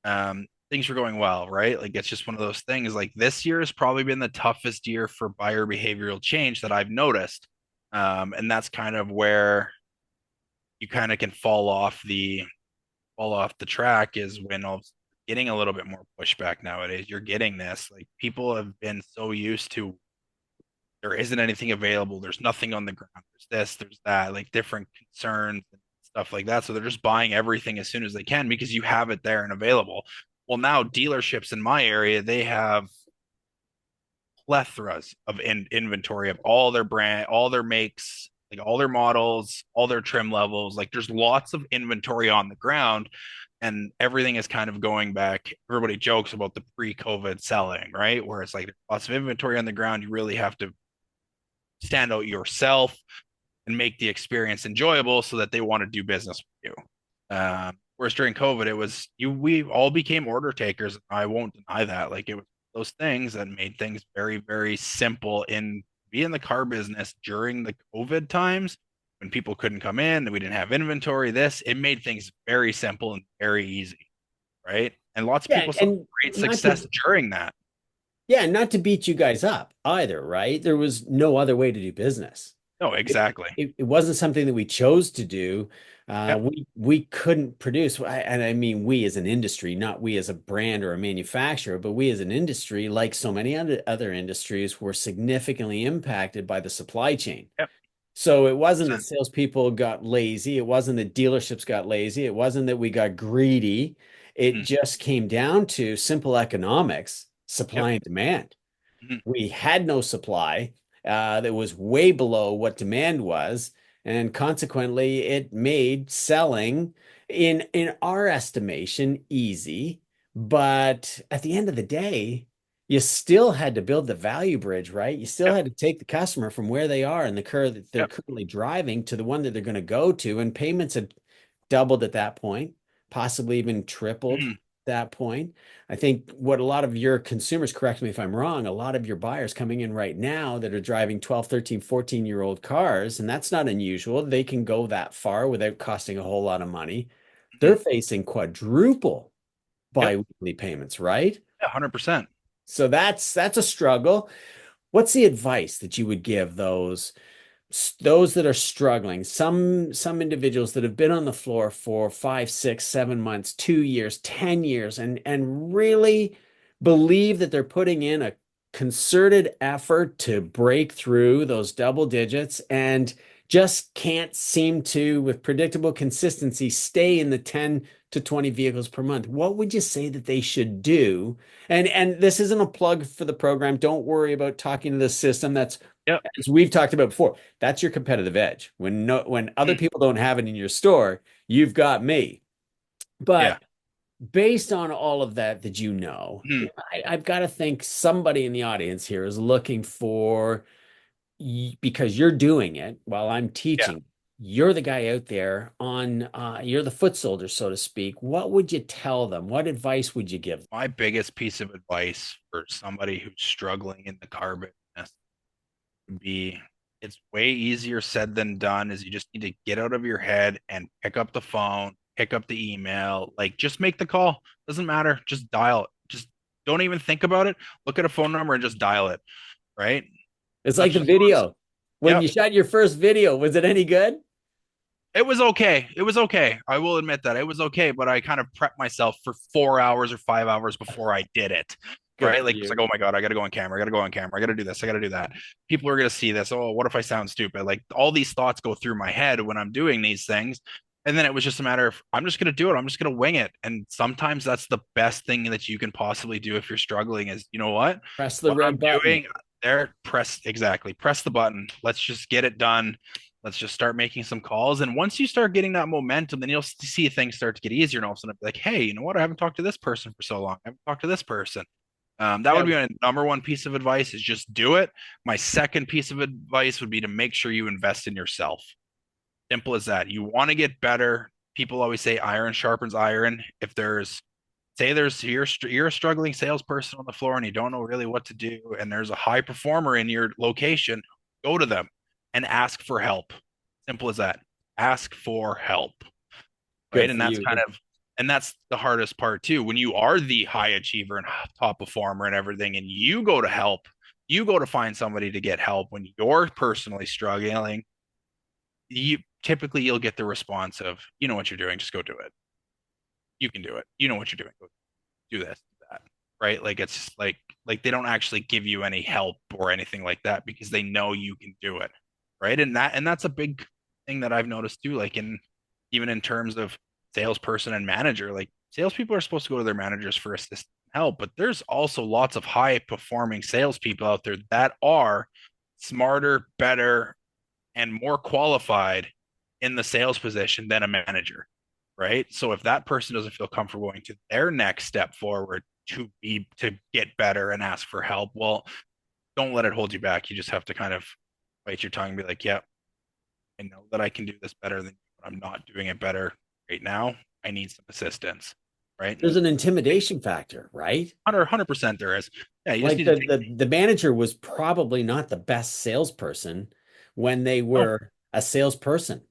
B: things were going well, right? Like it's just one of those things. Like this year has probably been the toughest year for buyer behavioral change that I've noticed. And that's kind of where you kind of can fall off the track is when getting a little bit more pushback nowadays. You're getting this. Like people have been so used to there isn't anything available. There's nothing on the ground. There's this, there's that, like different concerns and stuff like that. So they're just buying everything as soon as they can because you have it there and available. Well, now dealerships in my area, they have plethoras of inventory of all their brand, all their makes, like all their models, all their trim levels. Like there's lots of inventory on the ground and everything is kind of going back. Everybody jokes about the pre-COVID selling, right? Where it's like there's lots of inventory on the ground. You really have to stand out yourself and make the experience enjoyable so that they want to do business with you. Whereas during COVID, it was we all became order takers. I won't deny that. Like it was those things that made things very, very simple in be in the car business during the COVID times when people couldn't come in and we didn't have inventory. It made things very simple and very easy, right? And lots of
A: Yeah,
B: people saw
A: and
B: great
A: not
B: success
A: to
B: during that.
A: yeah, not to beat you guys up either, right? There was no other way to do business.
B: No, exactly.
A: It wasn't something that we chose to do.
B: Yep.
A: We couldn't produce, and I mean we as an industry, not we as a brand or a manufacturer, but we as an industry, like so many other industries, were significantly impacted by the supply chain.
B: Yep.
A: So it wasn't that
B: 100%.
A: salespeople got lazy. It wasn't that dealerships got lazy. It wasn't that we got greedy. It
B: Mhm.
A: just came down to simple economics,
B: Yep.
A: supply and demand.
B: Mhm.
A: We had no supply that was way below what demand was, and consequently, it made selling, in our estimation, easy. But at the end of the day, you still had to build the value bridge, right? You still
B: Yep.
A: had to take the customer from where they are in the car that they're
B: Yep.
A: currently driving to the one that they're going to go to, and payments had doubled at that point, possibly even tripled at
B: Mhm.
A: that point. I think what a lot of your consumers, correct me if I'm wrong, a lot of your buyers coming in right now that are driving 12, 13, 14-year-old cars, and that's not unusual. They can go that far without costing a whole lot of money.
B: Mhm.
A: They're facing quadruple
B: Yep.
A: bi-weekly payments, right?
B: Yeah, 100%.
A: So that's a struggle. What's the advice that you would give those those that are struggling, some individuals that have been on the floor for 5, 6, 7 months, 2 years, 10 years, and really believe that they're putting in a concerted effort to break through those double digits and just can't seem to, with predictable consistency, stay in the 10 to 20 vehicles per month. What would you say that they should do? And this isn't a plug for the program. Don't worry about talking to the system. That's,
B: Yep.
A: as we've talked about before, that's your competitive edge. When other
B: Mm.
A: people don't have it in your store, you've got me.
B: Yeah.
A: But based on all of that you know,
B: Mm.
A: I've got to think somebody in the audience here is looking for, because you're doing it while I'm
B: Yeah.
A: teaching. You're the guy out there on, you're the foot soldier, so to speak. What would you tell them? What advice would you give them?
B: My biggest piece of advice for somebody who's struggling in the car business would be it's way easier said than done is you just need to get out of your head and pick up the phone, pick up the email, like just make the call. Doesn't matter. Just dial it. Just don't even think about it. Look at a phone number and just dial it, right?
A: It's like
B: That's
A: the
B: just
A: video. When
B: yep.
A: you shot your first video, was it any good?
B: It was okay. It was okay. I will admit that it was okay, but I kind of prepped myself for 4 hours or 5 hours before I did it.
A: Good
B: Right?
A: for
B: Like it's like,
A: you.
B: oh my God, I gotta go on camera. I gotta go on camera. I gotta do this. I gotta do that. People are gonna see this. Oh, what if I sound stupid? Like all these thoughts go through my head when I'm doing these things. And then it was just a matter of I'm just gonna do it. I'm just gonna wing it. And sometimes that's the best thing that you can possibly do if you're struggling is, you know what?
A: Press the
B: What
A: red
B: I'm
A: button.
B: doing there, press exactly, press the button. Let's just get it done. Let's just start making some calls. And once you start getting that momentum, then you'll see things start to get easier. And all of a sudden, be like, hey, you know what? I haven't talked to this person for so long. I haven't talked to this person. That
A: Yeah,
B: would be my number one piece of advice is just do it. My second piece of advice would be to make sure you invest in yourself. Simple as that. You want to get better. People always say iron sharpens iron. If there's say there's you're a struggling salesperson on the floor and you don't know really what to do and there's a high performer in your location, go to them and ask for help. Simple as that. Ask for help, right?
A: good
B: And
A: for
B: that's
A: you.
B: kind of and that's the hardest part too. When you are the high achiever and top performer and everything and you go to help, you go to find somebody to get help when you're personally struggling, you typically you'll get the response of, you know what you're doing, just go do it. You can do it. You know what you're doing. Go do this, do that, right? Like it's just like they don't actually give you any help or anything like that because they know you can do it, right? And that's a big thing that I've noticed too. Like in even in terms of salesperson and manager, like salespeople are supposed to go to their managers for assistance and help, but there's also lots of high performing salespeople out there that are smarter, better, and more qualified in the sales position than a manager, right? So if that person doesn't feel comfortable going to their next step forward to get better and ask for help, well, don't let it hold you back. You just have to kind of bite your tongue and be like, yeah, I know that I can do this better than you, but I'm not doing it better right now. I need some assistance, right?
A: There's an intimidation factor, right?
B: 100% there is. Yeah, you just
A: Like
B: need to take
A: the manager was probably not the best salesperson when they
B: no,
A: were a salesperson,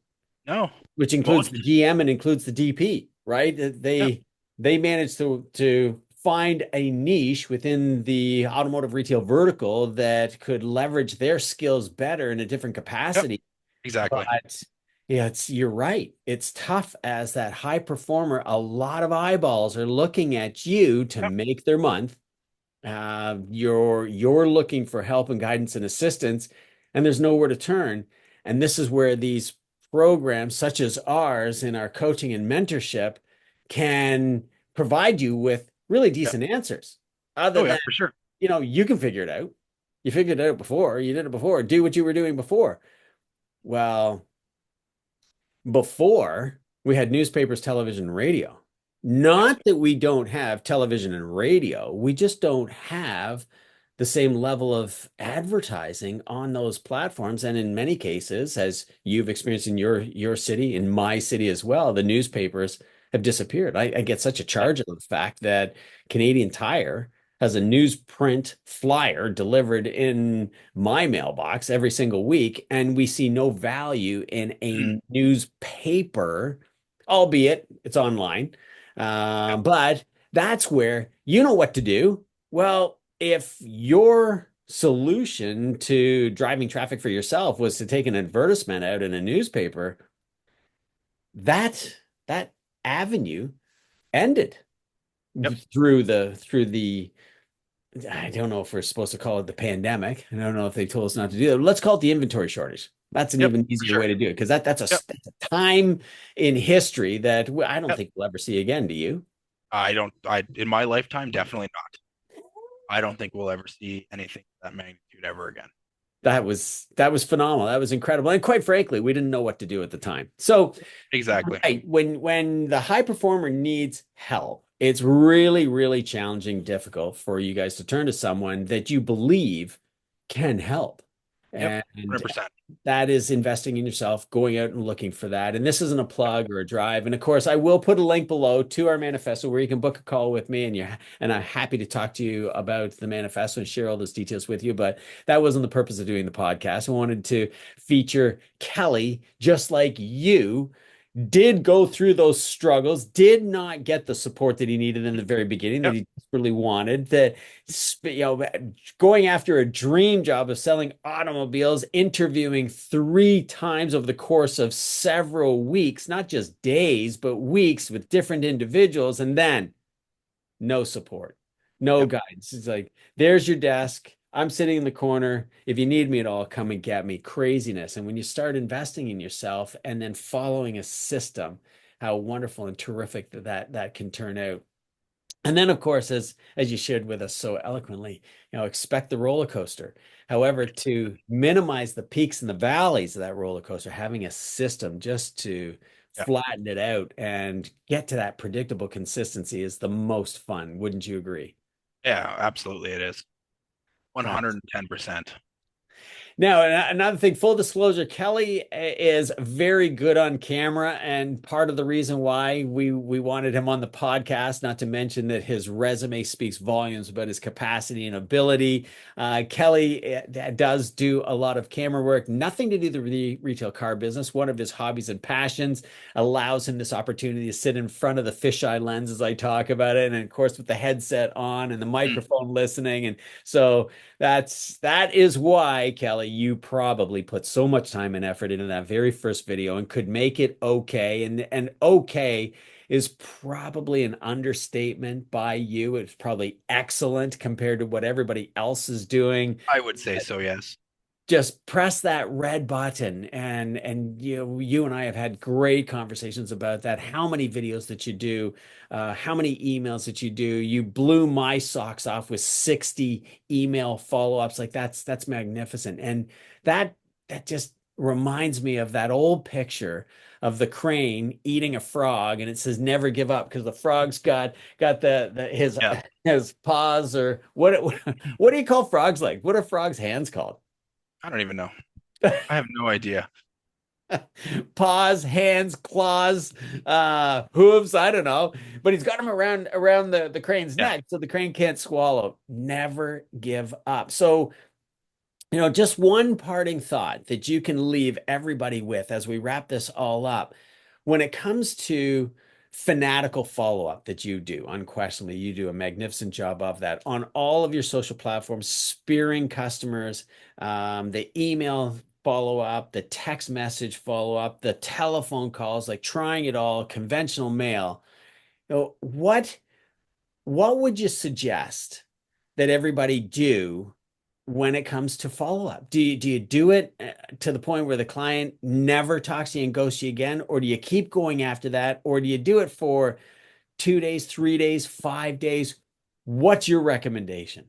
B: no.
A: which includes the
B: Most
A: GM and includes the DP, right?
B: yeah,
A: They managed to find a niche within the automotive retail vertical that could leverage their skills better in a different
B: yep,
A: capacity.
B: exactly.
A: But yeah, you're right. It's tough as that high performer. A lot of eyeballs are looking at you to
B: Yep,
A: make their month. You're looking for help and guidance and assistance, and there's nowhere to turn. And this is where these programs, such as ours in our coaching and mentorship, can provide you with really
B: yep.
A: decent answers. Other
B: Oh yeah,
A: than,
B: for sure.
A: you can figure it out. You figured it out before. You did it before. Do what you were doing before. Well, before we had newspapers, television, radio.
B: Yes.
A: Not that we don't have television and radio, we just don't have the same level of advertising on those platforms. And in many cases, as you've experienced in your city, in my city as well, the newspapers have disappeared. I get such a
B: Yep.
A: charge of the fact that Canadian Tire has a newsprint flyer delivered in my mailbox every single week, and we see no value in
B: Mhm.
A: a newspaper, albeit it's online.
B: Yep.
A: But that's where you know what to do. Well, if your solution to driving traffic for yourself was to take an advertisement out in a newspaper, that that avenue ended
B: Yep.
A: through the I don't know if we're supposed to call it the pandemic. I don't know if they told us not to do that. Let's call it the inventory shortage. That's an
B: Yep.
A: even
B: For
A: easier
B: sure.
A: way to do it because that's
B: Yep.
A: that's a time in history that I don't
B: Yep.
A: think we'll ever see again. Do you?
B: I don't, in my lifetime, definitely not. I don't think we'll ever see anything of that magnitude ever again.
A: That was phenomenal. That was incredible. And quite frankly, we didn't know what to do at the time. So,
B: Exactly.
A: right, when the high performer needs help, it's really, really challenging, difficult for you guys to turn to someone that you believe can help.
B: Yep.
A: And
B: 100%.
A: that is investing in yourself, going out and looking for that. And this isn't a plug or a drive. And of course, I will put a link below to our manifesto where you can book a call with me, and I'm happy to talk to you about the manifesto and share all those details with you. But that wasn't the purpose of doing the podcast. I wanted to feature Kelly, just like you did go through those struggles, did not get the support that he needed in the very beginning that
B: Yep.
A: he desperately wanted, that going after a dream job of selling automobiles, interviewing 3 times over the course of several weeks, not just days, but weeks with different individuals, and then no support, no
B: Yep.
A: guidance. It's like, there's your desk. I'm sitting in the corner. If you need me at all, come and get me. Craziness. And when you start investing in yourself and then following a system, how wonderful and terrific that can turn out. And then, of course, as you shared with us so eloquently, expect the roller coaster. However, to minimize the peaks and the valleys of that roller coaster, having a system just to
B: Yeah.
A: flatten it out and get to that predictable consistency is the most fun. Wouldn't you agree?
B: Yeah. Absolutely. It is. 110%.
A: Now, another thing, full disclosure, Kelly is very good on camera, and part of the reason why we wanted him on the podcast, not to mention that his resume speaks volumes about his capacity and ability. Kelly does do a lot of camera work, nothing to do with the retail car business. One of his hobbies and passions allows him this opportunity to sit in front of the fisheye lens as I talk about it, and of course with the headset on and the
B: Mm.
A: microphone listening, and so. That is why, Kelly, you probably put so much time and effort into that very first video and could make it okay. And okay is probably an understatement by you. It's probably excellent compared to what everybody else is doing.
B: I would say so, yes.
A: Just press that red button, and you and I have had great conversations about that. How many videos that you do, how many emails that you do. You blew my socks off with 60 email follow-ups. Like that's magnificent. And that that just reminds me of that old picture of the crane eating a frog, and it says never give up because the frog's got the his
B: Yeah.
A: his paws, or what do you call frogs like? What are frogs' hands called?
B: I don't even know. I have no idea.
A: Paws, hands, claws, hooves, I don't know. But he's got them around the crane's
B: Yeah.
A: neck so the crane can't swallow. Never give up. So, just one parting thought that you can leave everybody with as we wrap this all up. When it comes to fanatical follow-up that you do, unquestionably, you do a magnificent job of that on all of your social platforms, spearing customers, the email follow-up, the text message follow-up, the telephone calls, like trying it all, conventional mail. What would you suggest that everybody do when it comes to follow-up? Do you do it to the point where the client never talks to you and ghosts you again, or do you keep going after that, or do you do it for 2 days, 3 days, 5 days? What's your recommendation?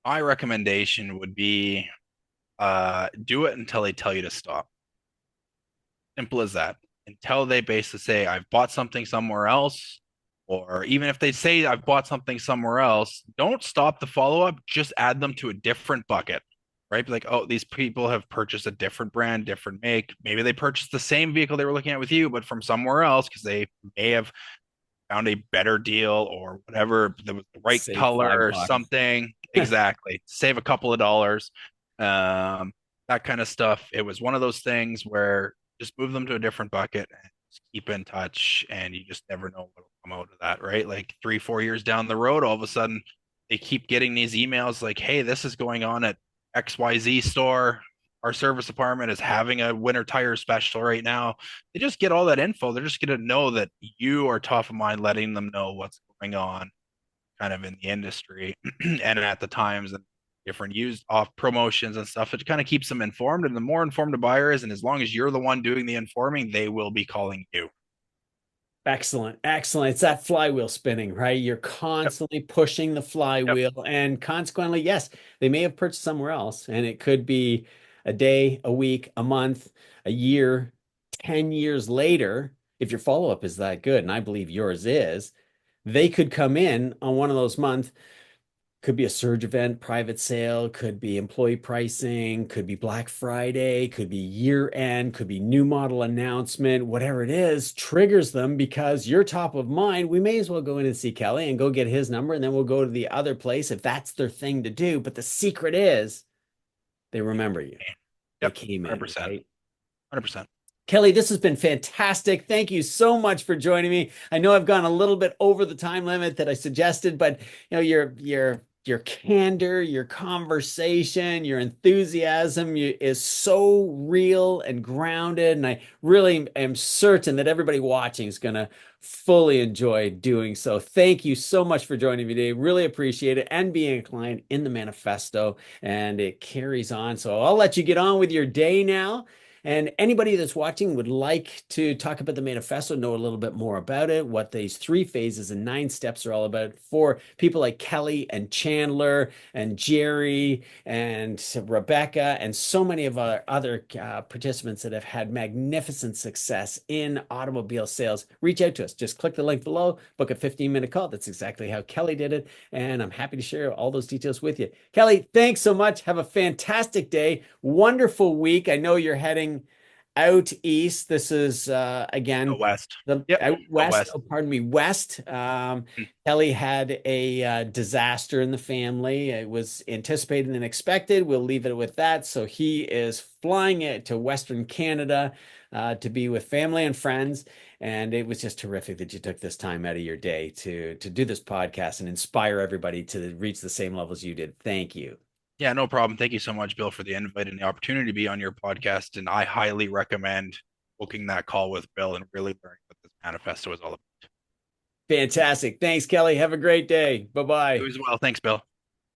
B: My recommendation would be do it until they tell you to stop. Simple as that. Until they basically say, I've bought something somewhere else, or even if they say, I've bought something somewhere else, don't stop the follow up, just add them to a different bucket, right? Be like, oh, these people have purchased a different brand, different make. Maybe they purchased the same vehicle they were looking at with you, but from somewhere else because they may have found a better deal or whatever, the right
A: Save
B: color or
A: 5 bucks.
B: something. Exactly. Save a couple of dollars. Um, that kind of stuff. It was one of those things where just move them to a different bucket and just keep in touch, and you just never know what will come out of that, right? Like 3, 4 years down the road, all of a sudden they keep getting these emails like, hey, this is going on at XYZ store. Our service department is having a winter tire special right now. They just get all that info. They're just going to know that you are top of mind, letting them know what's going on kind of in the industry and at the times and different used off promotions and stuff. It kind of keeps them informed. And the more informed a buyer is, and as long as you're the one doing the informing, they will be calling you.
A: Excellent. Excellent. It's that flywheel spinning, right? You're
B: Yep.
A: constantly pushing the
B: Yep.
A: flywheel. And consequently, yes, they may have purchased somewhere else. And it could be a day, a week, a month, a year, 10 years later. If your follow-up is that good, and I believe yours is, they could come in on one of those months. Could be a surge event, private sale, could be employee pricing, could be Black Friday, could be year end, could be new model announcement, whatever it is, triggers them because you're top of mind. We may as well go in and see Kelly and go get his number, and then we'll go to the other place if that's their thing to do. But the secret is they remember you. They
B: Yep.
A: came in,
B: 100%.
A: right?
B: 100%.
A: Kelly, this has been fantastic. Thank you so much for joining me. I know I've gone a little bit over the time limit that I suggested, but your candor, your conversation, your enthusiasm is so real and grounded, and I really am certain that everybody watching is going to fully enjoy doing so. Thank you so much for joining me today. Really appreciate it, and being a client in the manifesto, and it carries on. So I'll let you get on with your day now. And anybody that's watching would like to talk about the manifesto, know a little bit more about it, what these 3 phases and 9 steps are all about for people like Kelly and Chandler and Jerry and Rebecca and so many of our other participants that have had magnificent success in automobile sales. Reach out to us. Just click the link below, book a 15-minute call. That's exactly how Kelly did it. And I'm happy to share all those details with you. Kelly, thanks so much. Have a fantastic day. Wonderful week. I know you're heading out east. This is
B: Go
A: again
B: west.
A: the
B: Yep.
A: out
B: Go
A: west.
B: west.
A: Oh, pardon me, west.
B: Mm.
A: Kelly had a disaster in the family. It was anticipated and expected. We'll leave it with that. So he is flying it to Western Canada to be with family and friends. And it was just terrific that you took this time out of your day to do this podcast and inspire everybody to reach the same levels you did. Thank you.
B: Yeah, no problem. Thank you so much, Bill, for the invite and the opportunity to be on your podcast. And I highly recommend booking that call with Bill and really learning what this manifesto is all about.
A: Fantastic. Thanks, Kelly. Have a great day.
B: You
A: Bye-bye.
B: as well. Thanks, Bill.